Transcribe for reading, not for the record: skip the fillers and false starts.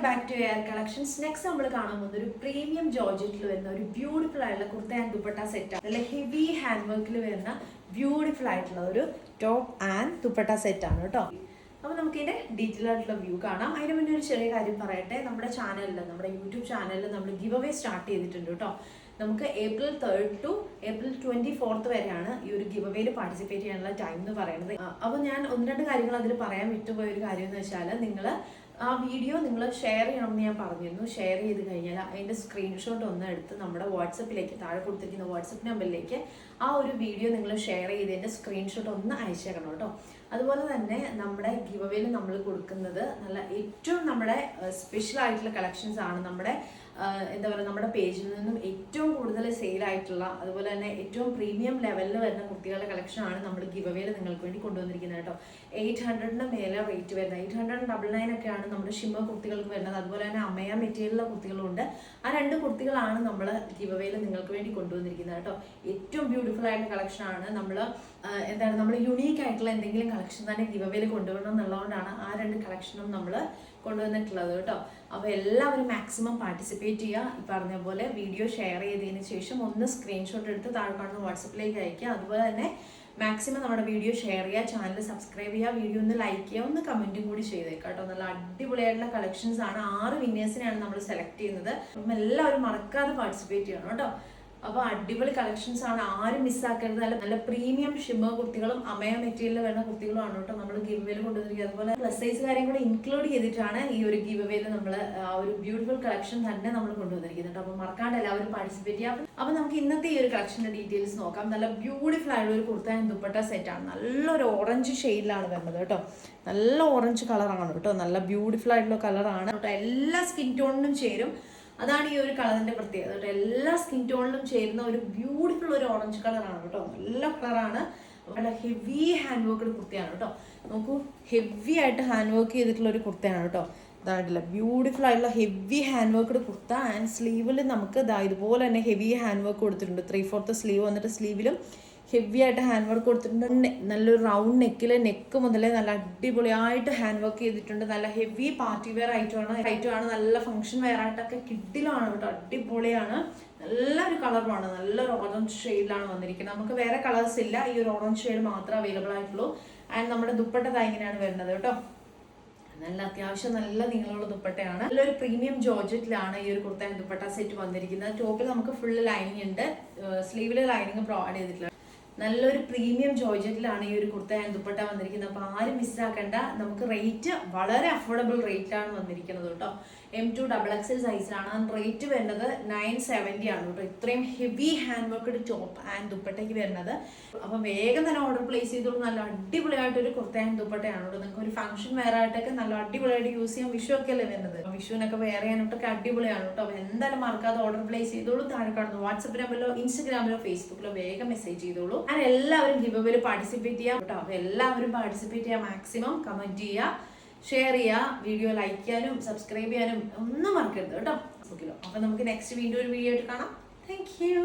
Back to air collections. Next നമ്മൾ കാണാൻ പോകുന്നത് ഒരു പ്രീമിയം ജോർജറ്റിൽ വരുന്ന ഒരു ബ്യൂട്ടിഫുൾ ആയിട്ടുള്ള കുർത്ത ആൻഡ് ദുപ്പട്ട സെറ്റാണ്. നല്ല ഹെവി ഹാൻഡ് വർക്കിൽ വരുന്ന ബ്യൂട്ടിഫുൾ ആയിട്ടുള്ള ഒരു ടോപ്പ് ആൻഡ് ദുപ്പട്ട സെറ്റാണ് കേട്ടോ. അപ്പോൾ നമുക്ക് ഇതിന്റെ ഡീറ്റെയിൽ ആയിട്ടുള്ള വ്യൂ കാണാം. അതിന് മുന്നേ ഒരു ചെറിയ കാര്യം പറയട്ടെ. നമ്മുടെ ചാനലിൽ, നമ്മുടെ യൂട്യൂബ് ചാനലിൽ നമ്മൾ ഗിവ് അവേ സ്റ്റാർട്ട് ചെയ്തിട്ടുണ്ട് കേട്ടോ. നമുക്ക് April 3rd to April 24th വരെയാണ് ഈ ഒരു ഗിവ് അവേയിൽ പാർട്ടിസിപ്പേറ്റ് ചെയ്യാനുള്ള ടൈം എന്ന് പറയുന്നത്. അപ്പോൾ ഞാൻ ഒന്ന് രണ്ട് കാര്യങ്ങൾ അതിൽ പറയാൻ വിട്ടുപോയ ഒരു കാര്യം എന്ന് വെച്ചാൽ, നിങ്ങൾ ആ വീഡിയോ നിങ്ങൾ ഷെയർ ചെയ്യണമെന്ന് ഞാൻ പറഞ്ഞിരുന്നു. ഷെയർ ചെയ്ത് കഴിഞ്ഞാൽ അതിൻ്റെ സ്ക്രീൻഷോട്ട് ഒന്ന് എടുത്ത് നമ്മുടെ വാട്സപ്പിലേക്ക്, താഴെ കൊടുത്തിരിക്കുന്ന വാട്സപ്പ് നമ്പറിലേക്ക് ആ ഒരു വീഡിയോ നിങ്ങൾ ഷെയർ ചെയ്തതിൻ്റെ സ്ക്രീൻഷോട്ട് ഒന്ന് അയച്ചേക്കണം കേട്ടോ. അതുപോലെ തന്നെ നമ്മുടെ ഗിവ് അവേയിൽ നമ്മൾ കൊടുക്കുന്നത് നല്ല ഏറ്റവും നമ്മുടെ സ്പെഷ്യൽ ആയിട്ടുള്ള കളക്ഷൻസ് ആണ്. നമ്മുടെ എന്താ പറയുക, നമ്മുടെ പേജിൽ നിന്നും ഏറ്റവും കൂടുതൽ സെയിലായിട്ടുള്ള, അതുപോലെ തന്നെ ഏറ്റവും പ്രീമിയം ലെവലിൽ വരുന്ന കുർത്തികളുടെ കളക്ഷനാണ് നമ്മൾ ഗിവ് അവേയിൽ നിങ്ങൾക്ക് വേണ്ടി കൊണ്ടുവന്നിരിക്കുന്നത് കേട്ടോ. 800-ന് മേലെ റേറ്റ് വരുന്നത്, 899 ഒക്കെയാണ് നമ്മുടെ ഷിമ്മർ കുർത്തികൾക്ക് വരുന്നത്. അതുപോലെ തന്നെ അമയ മെറ്റീരിയലുള്ള കുർത്തികളുണ്ട്. ആ രണ്ട് കുർത്തികളാണ് നമ്മൾ ഗിവ് അവേയിൽ നിങ്ങൾക്ക് വേണ്ടി കൊണ്ടുവന്നിരിക്കുന്നത് കേട്ടോ. ഏറ്റവും ബ്യൂട്ടിഫുൾ ആയിട്ടുള്ള കളക്ഷനാണ്. നമ്മൾ യുണീക്ക് ആയിട്ടുള്ള എന്തെങ്കിലും കളക്ഷൻ തന്നെ ഗിവ് അവേയിൽ കൊണ്ടുവരണം എന്നുള്ളതുകൊണ്ടാണ് ആ രണ്ട് കളക്ഷനും നമ്മൾ കൊണ്ടുവന്നിട്ടുള്ളത് കേട്ടോ. അപ്പോൾ എല്ലാവരും മാക്സിമം പാർട്ടിസിപ്പേറ്റ് ചെയ്യുക. ഈ പറഞ്ഞ പോലെ വീഡിയോ ഷെയർ ചെയ്തതിന് ശേഷം ഒന്ന് സ്ക്രീൻഷോട്ട് എടുത്ത് താഴെ കാണുന്ന വാട്സപ്പിലേക്ക് അയക്കുക. അതുപോലെ തന്നെ മാക്സിമം നമ്മുടെ വീഡിയോ ഷെയർ ചെയ്യുക, ചാനൽ സബ്സ്ക്രൈബ് ചെയ്യുക, വീഡിയോ ഒന്ന് ലൈക്ക് ചെയ്യുക, ഒന്ന് കമൻറ്റും കൂടി ചെയ്തേക്കാം കേട്ടോ. നല്ല അടിപൊളിയായിട്ടുള്ള കളക്ഷൻസ് ആണ്. 6 വിന്നേഴ്സിനെയാണ് നമ്മൾ സെലക്ട് ചെയ്യുന്നത്. അപ്പം എല്ലാവരും മറക്കാതെ പാർട്ടിസിപ്പേറ്റ് ചെയ്യണം കേട്ടോ. അപ്പോൾ അടിപൊളി കളക്ഷൻസ് ആണ്, ആരും മിസ്സാക്കരുത്. നല്ല പ്രീമിയം ഷിമ്മർ കുർത്തികളും അമയ മെറ്റീരിയലിൽ വരുന്ന കുർത്തികളുമാണ് കേട്ടോ നമ്മൾ ഗിവ് അവേയിൽ കൊണ്ടുവന്നിരിക്കുന്നത്. അതുപോലെ പ്ലസ് സൈസ് കാര്യം കൂടെ ഇൻക്ലൂഡ് ചെയ്തിട്ടാണ് ഈ ഒരു ഗിവ് അവേയിൽ നമ്മൾ ആ ഒരു ബ്യൂട്ടിഫുൾ കളക്ഷൻ തന്നെ നമ്മൾ കൊണ്ടുവന്നിരിക്കുന്നത്. അപ്പോൾ മറക്കാണ്ട് എല്ലാവരും പാർട്ടിസിപ്പേറ്റ് ചെയ്യാം. അപ്പോൾ നമുക്ക് ഇന്നത്തെ ഈ ഒരു കളക്ഷൻ്റെ ഡീറ്റെയിൽസ് നോക്കാം. നല്ല ബ്യൂട്ടിഫുൾ ആയിട്ടുള്ള ഒരു കുർത്ത ആൻഡ് ദുപ്പട്ട സെറ്റാണ്. നല്ലൊരു ഓറഞ്ച് ഷെയ്ഡിലാണ് വരുന്നത് കേട്ടോ. നല്ല ഓറഞ്ച് കളറാണ് കേട്ടോ. നല്ല ബ്യൂട്ടിഫുൾ ആയിട്ടുള്ള കളറാണ് കേട്ടോ. എല്ലാ സ്കിൻ ടോണിനും ചേരും. അതാണ് ഈ ഒരു കളറിന്റെ പ്രത്യേകത കേട്ടോ. എല്ലാ സ്കിൻ ടോണിലും ചേരുന്ന ഒരു ബ്യൂട്ടിഫുൾ ഒരു ഓറഞ്ച് കളറാണ് കേട്ടോ. നല്ല കളറാണ്. നല്ല ഹെവി ഹാൻഡ് വർക്ക്ഡ് കുർത്തിയാണ് കേട്ടോ. നോക്കൂ, ഹെവി ആയിട്ട് ഹാൻഡ് വർക്ക് ചെയ്തിട്ടുള്ള ഒരു കുർത്തയാണ് കേട്ടോ. ഇതായിട്ടില്ല, ബ്യൂട്ടിഫുൾ ആയിട്ടുള്ള heavy hand worked kurta. And സ്ലീവിൽ നമുക്ക് ഇതുപോലെ തന്നെ ഹെവി ഹാൻഡ് വർക്ക് കൊടുത്തിട്ടുണ്ട്. 3/4 സ്ലീവ് വന്നിട്ട് സ്ലീവിലും ഹെവി ആയിട്ട് ഹാൻഡ് വർക്ക് കൊടുത്തിട്ടുണ്ട്. നല്ലൊരു റൗണ്ട് നെക്ക് മുതലേ നല്ല അടിപൊളിയായിട്ട് ഹാൻഡ് വർക്ക് ചെയ്തിട്ടുണ്ട്. നല്ല ഹെവി പാർട്ടി വെയർ ഐറ്റമാണ്. നല്ല ഫംഗ്ഷൻ വെയർ ആയിട്ടൊക്കെ കിഡിലാണ് കേട്ടോ. അടിപൊളിയാണ്. നല്ലൊരു കളറുമാണ്. നല്ലൊരു ഓറഞ്ച് ഷെയ്ഡിലാണ് വന്നിരിക്കുന്നത്. നമുക്ക് വേറെ കളേഴ്സ് ഇല്ല, ഈ ഒരു ഓറഞ്ച് ഷെയ്ഡ് മാത്രമേ അവൈലബിൾ ആയിട്ടുള്ളൂ. ആൻഡ് നമ്മുടെ ദുപ്പട്ട ഇങ്ങനെയാണ് വരുന്നത് കേട്ടോ. നല്ല അത്യാവശ്യം നല്ല നീളമുള്ള ദുപ്പട്ടയാണ്. നല്ലൊരു പ്രീമിയം ജോർജറ്റിലാണ് ഈ ഒരു കുർത്ത ആൻഡ് ദുപ്പട്ട സെറ്റ് വന്നിരിക്കുന്നത്. ടോപ്പിൽ നമുക്ക് ഫുള്ള് ലൈനിങ് ഉണ്ട്, സ്ലീവിൽ ലൈനിങ് പ്രൊവൈഡ് ചെയ്തിട്ടില്ല. നല്ലൊരു പ്രീമിയം ജോർജറ്റിലാണ് ഈ ഒരു കുർത്ത ആൻഡ് ദുപ്പട്ട വന്നിരിക്കുന്നത്. അപ്പോൾ ആരും മിസ്സാക്കണ്ട. നമുക്ക് റേറ്റ് വളരെ അഫോർഡബിൾ റേറ്റാണ് വന്നിരിക്കുന്നത് കേട്ടോ. M2XXL സൈസിലാണ്. റേറ്റ് വരുന്നത് 970 ആണ് കേട്ടോ. ഇത്രയും heavy hand worked top and ദുപ്പട്ടയ്ക്ക് വരുന്നത്. അപ്പം വേഗം തന്നെ ഓർഡർ പ്ലേസ് ചെയ്തോളൂ. നല്ല അടിപൊളിയായിട്ടൊരു കുർത്ത ആൻഡ് ദുപ്പട്ടയാണ് കേട്ടോ. നിങ്ങൾക്ക് ഒരു ഫംഗ്ഷൻ വെയർ ആയിട്ടൊക്കെ നല്ല അടിപൊളിയായിട്ട് യൂസ് ചെയ്യാം. വിഷു ഒക്കെ അല്ലേ വരുന്നത്, വിഷുവിനൊക്കെ വെയർ ചെയ്യാനൊക്കെ അടിപൊളിയാണ് കേട്ടോ. അപ്പോൾ എന്തായാലും മറക്കാതെ ഓർഡർ പ്ലേസ് ചെയ്തോളൂ. താഴെ കാണുന്നു വാട്സപ്പ് നമ്പറിലോ ഇൻസ്റ്റഗ്രാമിലോ ഫേസ്ബുക്കിലോ വേഗം മെസ്സേജ് ചെയ്തോളൂ. അങ്ങനെ എല്ലാവരും ഗിവ് അവേയിൽ പാർട്ടിസിപ്പേറ്റ് ചെയ്യാം കേട്ടോ. അപ്പോൾ എല്ലാവരും പാർട്ടിസിപ്പേറ്റ് ചെയ്യാം. മാക്സിമം കമൻറ്റ് ചെയ്യുക, ഷെയർ ചെയ്യുക, വീഡിയോ ലൈക്ക് ചെയ്യാനും സബ്സ്ക്രൈബ് ചെയ്യാനും ഒന്നും മറക്കരുത് കേട്ടോ. അപ്പോൾ നമുക്ക് നെക്സ്റ്റ് വീണ്ടും ഒരു വീഡിയോ ആയിട്ട് കാണാം. Thank you.